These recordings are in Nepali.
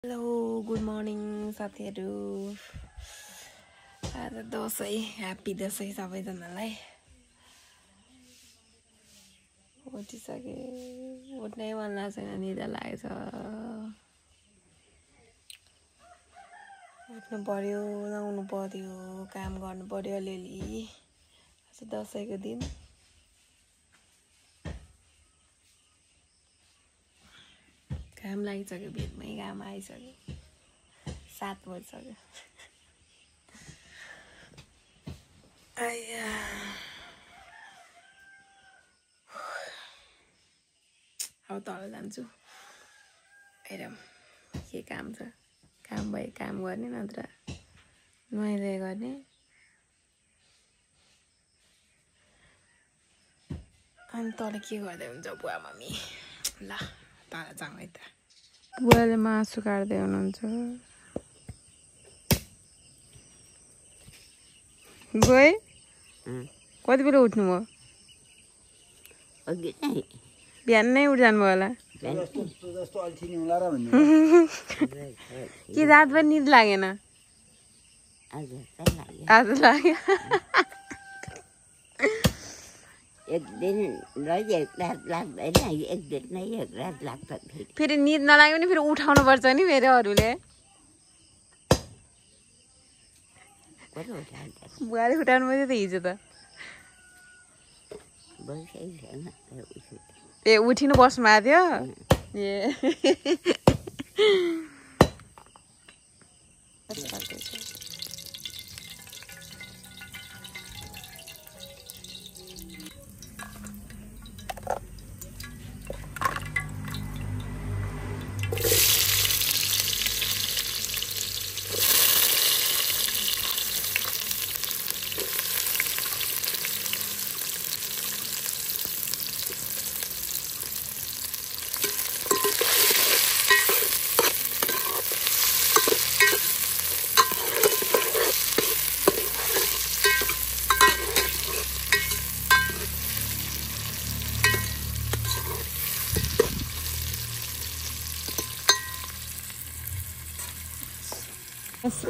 हेलो गुड मर्निङ साथीहरू। आज दसैँ ह्याप्पी दसैँ सबैजनालाई। उठिसके उठ्नै मन लाग्छ, निदा लागेछ। उठ्नु पर्यो, नुहाउनु पर्यो, काम गर्नु पर्यो अलिअलि। आज दसैँको दिन घाम लागिसक्यो, भेटमै घाम आइसक्यो। 7 बजिसक्यो। आया अब तल जान्छु। हेरौँ के काम छ। काम भए काम गर्ने, नत्र नुहाइधुवाइ गर्ने। अनि तल के गर्दै हुन्छ बुवा मम्मी। ल तल जाउँ है त। बुवाले मासु काट्दै हुनुहुन्छ। गए कति बेला उठ्नु भयो? बिहान नै उठ्जानु भयो होला। कि रातभर निद लागेन? आज लाग्यो। एक दिन एक रात लाग्दैन, एक दिन नै एक रात लाग्छ। फेरि निद नलाग्यो भने फेरि उठाउनु पर्छ नि फेरि अरूले। बुहारी उठाउनु पर्छ त हिजो त। ए उठिनु बस्नु भएको थियो? ए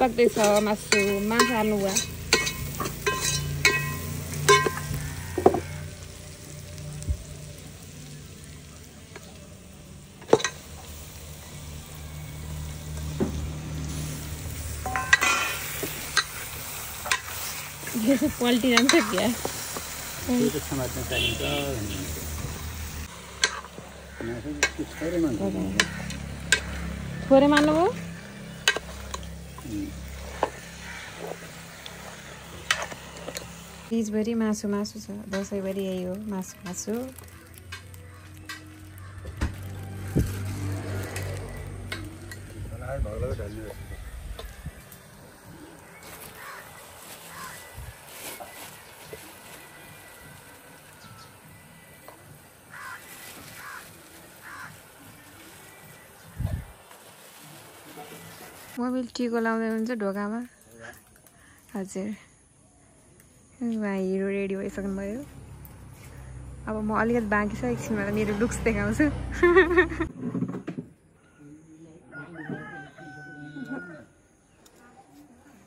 पक्दैछ मासु। मासु हाल्नु भयो। पल्टिरहन्छ क्या। थोरै मान्नु भयो। फ्रिजभरि मासु मासु छ। दसैँभरि यही हो, मासु मासु। मोबिल टिको लाउँदै हुन्छ ढोकामा। हजुर, उहाँ हिरो रेडी भइसक्नु भयो। अब म अलिकति बाँकी छ, एकछिनमा मेरो लुक्स देखाउँछु।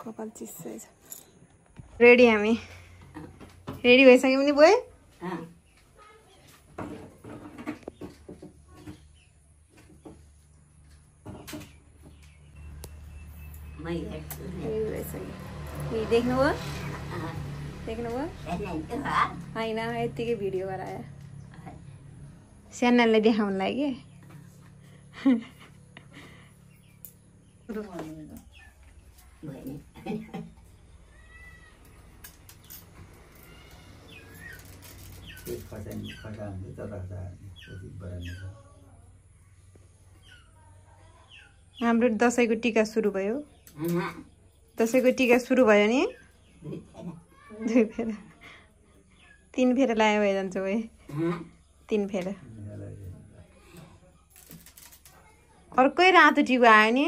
कपाल चिसै छ। रेडी हामी। रेडी भइसक्यौँ नि बुवा? देख्नुभयो? देख्नुभयो? होइन, यत्तिकै भिडियो गरायो। च्यानलले देखाउनु लागि। हाम्रो दसैँको टिका सुरु भयो। दसैँको टिका सुरु भयो नि? 2 फेरा 3 फेरा लायो भए जान्छ भाइ। 3 फेरा। अर्कै रातो टिको आयो नि?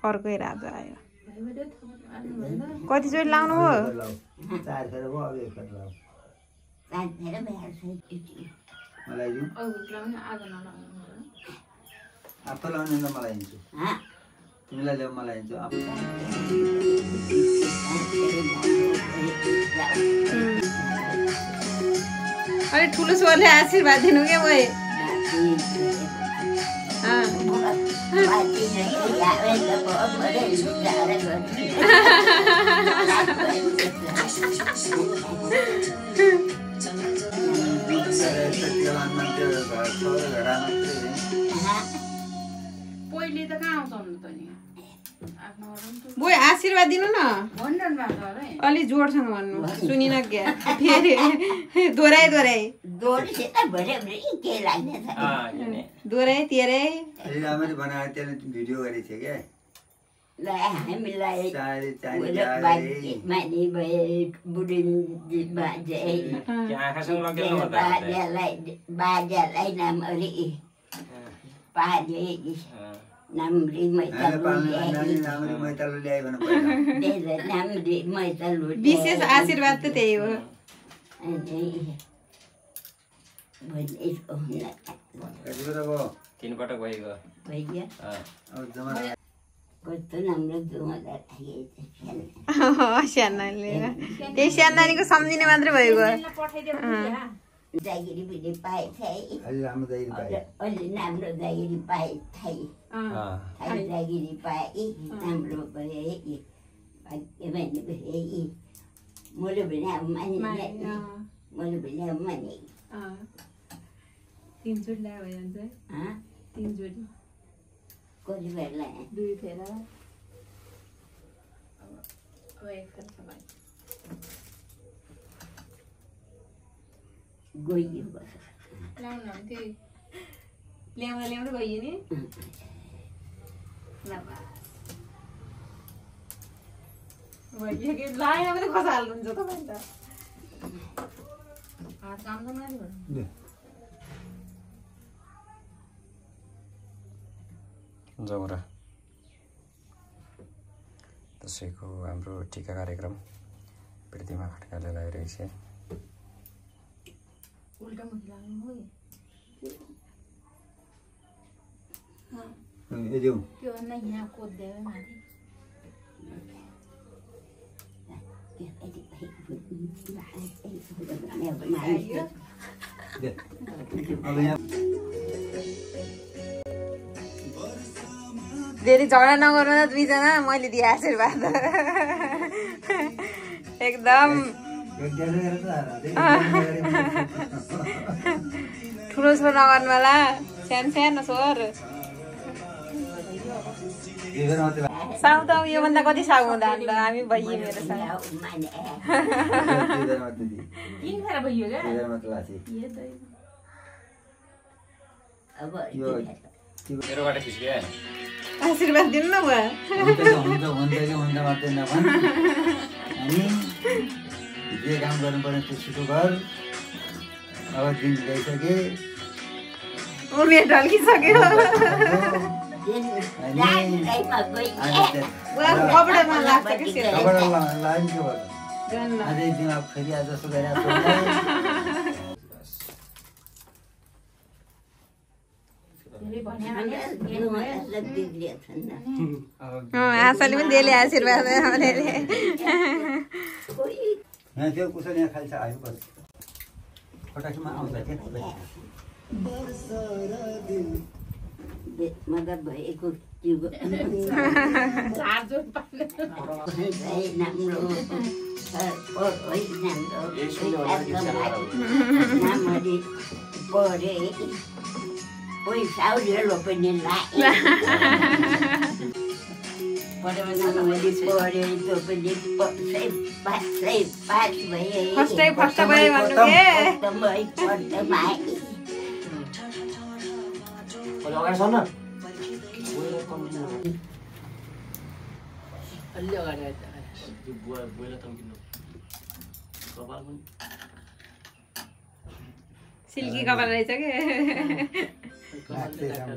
अर्कै रातो आयो। कतिचोटि लाउनु हो? 4 फेरा भयो, अब 1 फेरा लाऊ। मलाई दिउँ आफू लाउने त मलाई दिन्छु तिमीलाई ल्याऊ मलाई दिन्छु आफू अरे ठुलो छोराले आशीर्वाद दिनु क्या भाइ पहिले त कहाँ आउँछ त नि बोय आशीर्वाद दिनु न अलि जोडसँग भन्नु सुनिन क्या फेरि दोहोऱ्याइ दोहोऱ्याइ तेह्रै राम्ररी बनाएर त्यसले भिडियो गरेको थियो क्या हामीलाई बाजालाई नाम अरे पाले नामरी मैतलु विशेष आशीर्वाद त त्यही हो तीन पटक भइगयो कस्तो राम्रो सानाले त्यही सानानीको सम्झिने मात्रै भइगयो जागिरी पनि पाए अलि राम्रो जागिरी पाए जागिरी पाए राम्रो भयो मैले भने अब माने तीनचोटि ल्यायो भइजान्छ तीनचोटि कति बेर लाए 2 फेरा गइयो ल्याउँदा गइयो नि लाएन पनि कसा हाल्नुहुन्छ तपाईँ त जौरा दसैँको हाम्रो टिका कार्यक्रम प्रतिमा खड्काले लगाइरहेछ उल्टा मुख लाग्नु हो त्यो भन्दा यहाँ कोद्दै माथि धेरै झगडा नगर्नु न दुईजना मैले दिए आशीर्वाद एकदम ठुलो छोरो नगर्नु होला सानो छोर साउ त योभन्दा कति साउ हुँदा हामी भइयो मेरो मेरोबाट खिच्यो आशीर्वाद दिनु न भयो जे काम गर्नुपर्ने त्यो छिटो गर अब दिन गइसके उमेर ढल्किसक्यो कपडामा लाग्छ कि अझै दिमाग फेरि आज जस्तो गरिरहेको आशाले पनि दिएले आशीर्वाद यहाँ त्यो कुशल यहाँ खाली छ आइपर्छ फटाकीमा आउँछ मगर भएको पैसा पनि सिल्की कपाल रहेछ के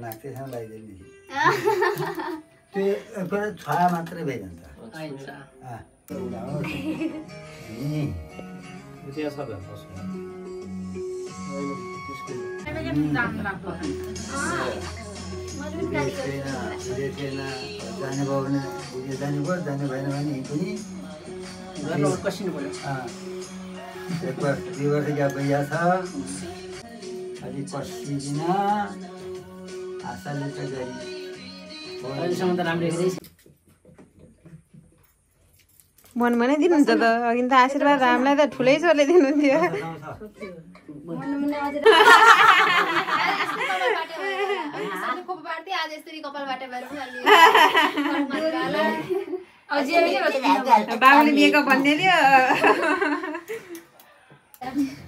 नाक्दैसँग लगाइदिनु त्यो छोरा मात्रै भइरहन्छ जाने भयो भने जाने भयो जाने भएन भने पनि एक वर्ष 2 वर्ष ग्याप भइरहेछ अलिक पर्सिदिन आशाले चाहिँ गरी मन मनै दिनुहुन्छ त अघि त आशीर्वाद हामीलाई त ठुलै छोरले दिनुहुन्थ्यो बाबुले दिएको भन्नेले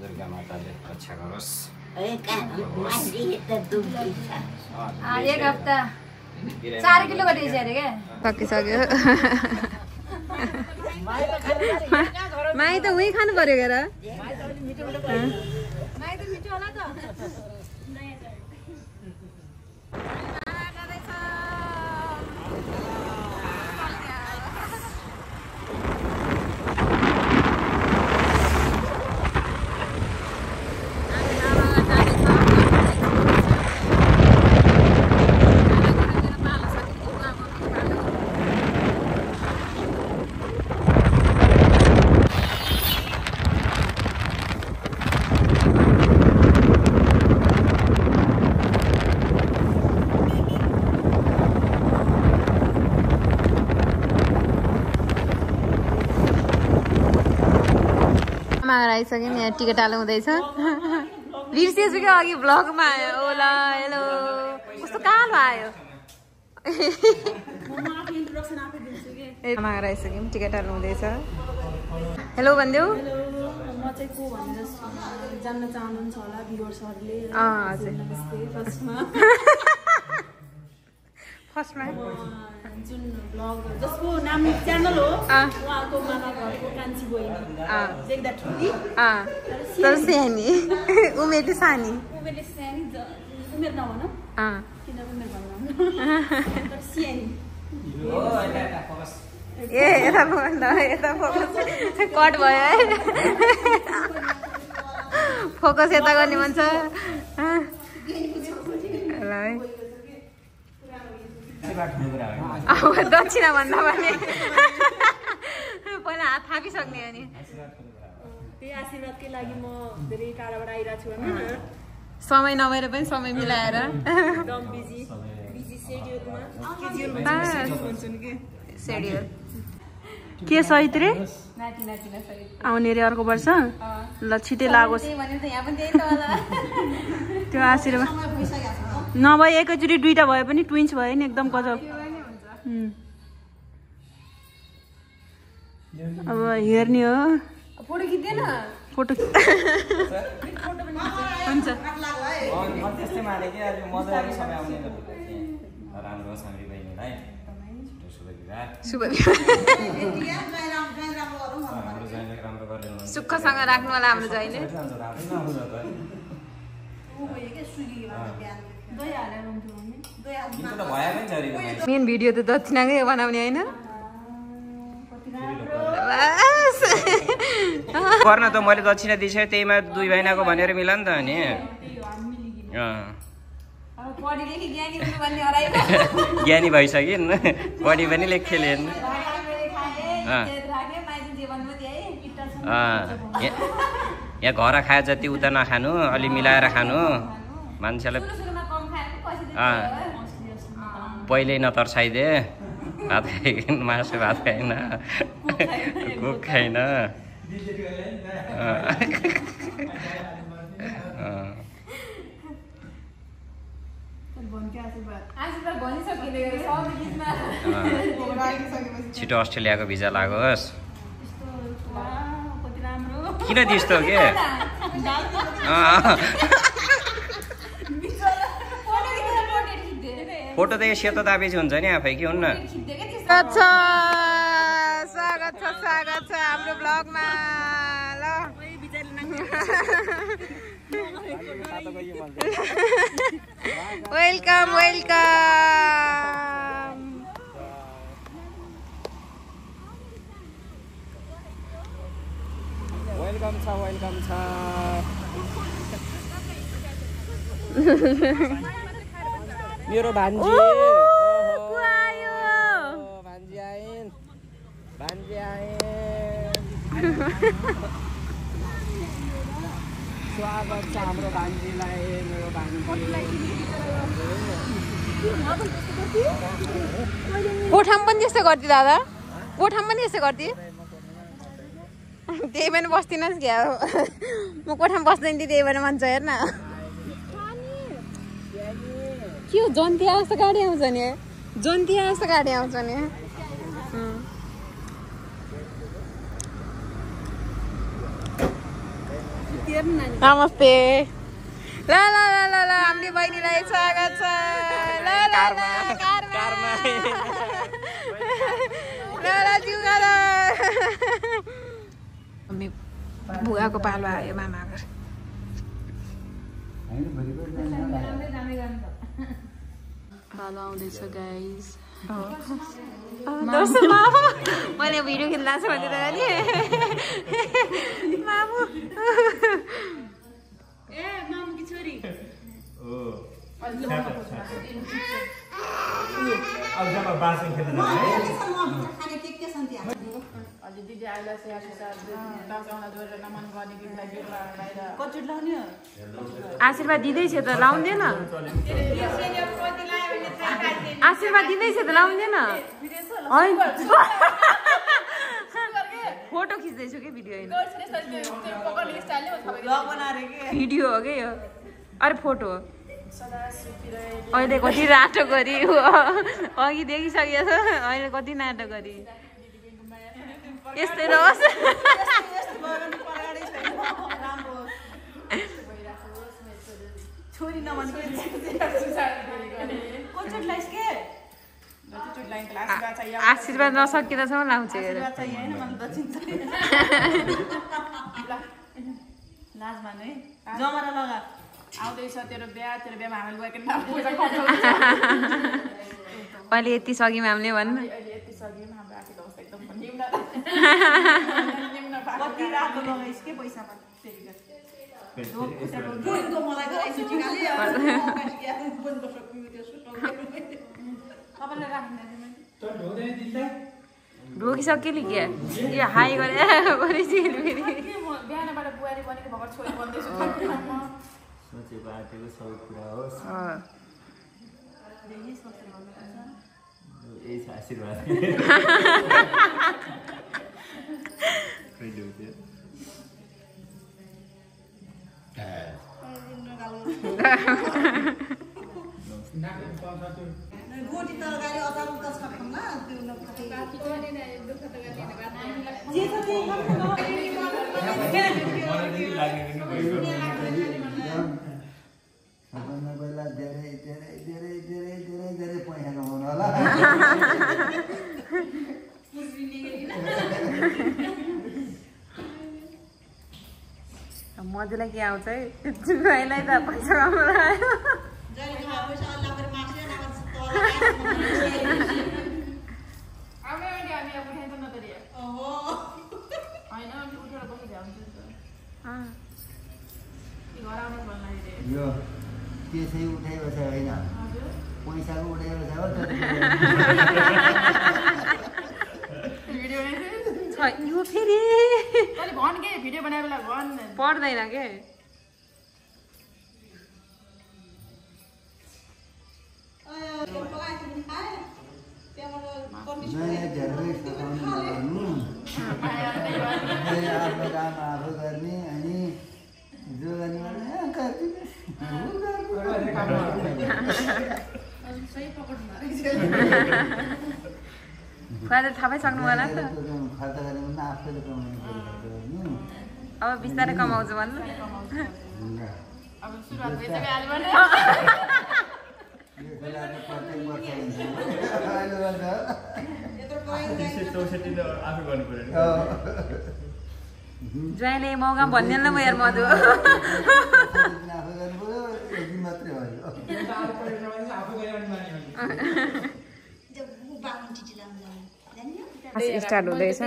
दुर्गा माताले रक्षा गरोस् एक हप्ता 4 किलो गरे अरे क्या सकिसक्यो माई त उही खानु पर्यो हेर आइसक्यो नि यहाँ टिकट हाल्नु हुँदैछ बिर्सेछु क्या अघि ब्लगमा आयो ओला हेलो कस्तो कालो आयो आमाहरू आइसक्यौँ टिकट हाल्नु हुँदैछ हेलो भनिदेऊ म चाहिँ को भनेर जान्न चाहनुहुन्छ होला भ्युअर्सहरूले हजुर फर्स्टमा जुन ब्लग जसको नाम च्यानल हो उहाँको मामा घरको कान्छी बहिनी देख्दा ठुली तर सानी उमेरले सानी उमेरले सानी उमेर नभन किन उमेर भन्नु तर सानी ए यता भन्दा यता फोकस कट भयो है फोकस यता गर्ने भन्छ ल है अब दक्षिणा भन्दा भने पहिला हात थापिसक्ने हो नि त्यही आशीर्वादकै लागि म धेरै टाढाबाट आइरहेको छु होइन समय नभएर पनि समय मिलाएर एकदम बिजी सेड्युल के सहित रे आउने रे अर्को वर्ष ल छिटै लागोस् त्यो आशीर्वाद नभए एकैचोटि 2टा भए पनि ट्विन्स भयो नि एकदम गजब अब हेर्ने हो फोटो खिच्दैन फोटो हुन्छ सुखसँग राख्नु होला हाम्रो जहिले मेन भिडियो त दक्षिणाकै बनाउने होइन गर्न त मैले दक्षिणा दिइसकेँ त्यहीमा 2 महिनाको भनेर मिला नि त अनि ज्ञानी भइसकिन् पढी पनि लेखेन यहाँ घर खाए जति उता नखानु अलि मिलाएर खानु मान्छेलाई पहिल्यै नतर्साइदे भात खाइकन मासु भात खाएन कुक खाएन छिटो अस्ट्रेलियाको भिजा लागोस् किन त्यस्तो के फोटो त यो सेतो तापेपछि हुन्छ नि आफै के हुन्न स्वागत छ हाम्रो ब्लगमा ल वेलकम वेलकम छ मेरो भान्जी भान्जी आइन् स्वागत छ हाम्रो भान्जीलाई मेरो कोठाम पनि त्यस्तो गर्थे दादा कोठाम पनि यस्तो गर्थे त्यही पनि बस्दिनस् क्या म कोठाम बस्दैन थिएँ त्यही भएर मान्छ हेर्न के हो जन्तिया जस्तो गाडी आउँछ नि जन्तिया जस्तो गाडी आउँछ नि नमस्ते ल ल ल ल ल हाम्रो बहिनीलाई स्वागत छ ल ल मम्मी बुवाको पालो आयो मामा घर पालो आउँदैछ गाइस मैले भिडियो खेल्दा छु भने नि मामु ए मामुकी छोरी आशीर्वाद दिँदैछ त लाउँदैन आशीर्वाद दिँदैछ त लाउँदैन फोटो खिच्दैछु कि भिडियो भिडियो हो कि यो अरे फोटो अहिले कति राटो गरी अघि देखिसकेको छ अहिले कति नाटक गरी यस्तै रहोस् आशीर्वाद नसकिँदासम्म लाउँछ अहिले यति सक्यौँ हामीले भन्नु ढोकिसकेली के हाई गरे बिहानबाट बुहारी बनेको भर्खर छोरी बन्दैछु सोचेको आँटेको सबै कुरा होस् यही छ आशीर्वाद बेला धेरै धेरै धेरै धेरै धेरै धेरै पैसा कमाउनु होला मजुलाई के आउँछ है जुवाइलाई त पैसा कमाउनु आयो यो त्यसै उठाएको छ होइन पैसाको उठाएको छ हो यो फेरि भन् के भिडियो बनाएर भन् पर्दैन के नयाँ धेरै सघाउनु नगर्नु आफ्नो काम आफू गर्ने अनि जो गर्ने खुवाएर थाहा पाइसक्नु होला नि त खर्च गर्ने पनि आफैले कमाउनु पर्यो अब बिस्तारै कमाउँछु भन्नु अब सुरुवात भइसक्यो अहिले यो खेलाले प्रत्येक वर्ष हुन्छ ज्वाइँले मौका भन्दैन म यार मधु आफू गर्नु एक दिन मात्रै हो स्टार्ट हुँदैछ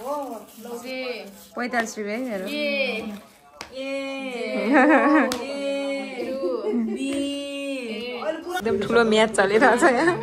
45 रुपियाँ मेरो एकदम ठुलो म्याच चलिरहेछ यहाँ